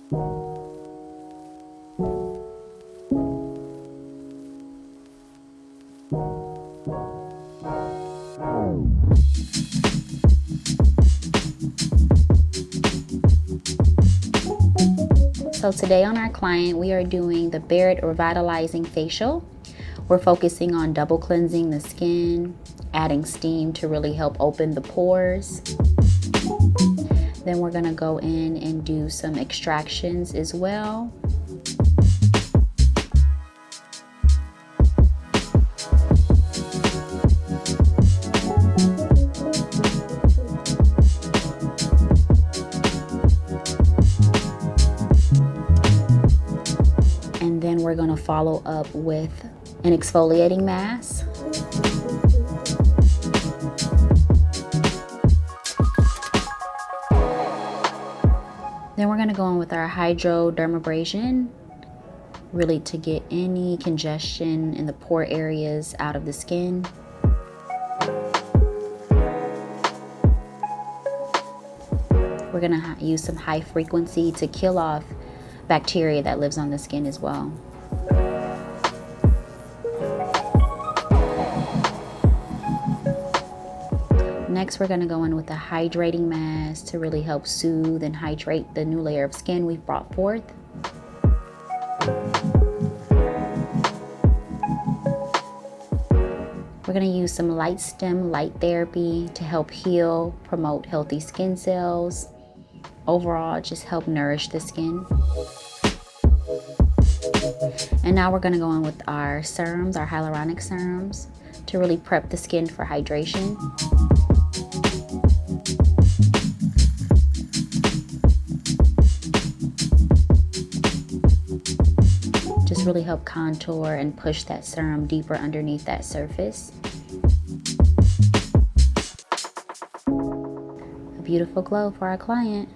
So today on our client, we are doing the Barrett Revitalizing Facial. We're focusing on double cleansing the skin, adding steam to really help open the pores. Then we're gonna go in and do some extractions as well. And then we're gonna follow up with an exfoliating mask. Then we're gonna go in with our hydrodermabrasion, really to get any congestion in the pore areas out of the skin. We're gonna use some high frequency to kill off bacteria that lives on the skin as well. Next, we're gonna go in with a hydrating mask to really help soothe and hydrate the new layer of skin we've brought forth. We're gonna use some light stem light therapy to help heal, promote healthy skin cells. Overall, just help nourish the skin. And now we're gonna go in with our serums, our hyaluronic serums, to really prep the skin for hydration. Just really help contour and push that serum deeper underneath that surface. A beautiful glow for our client.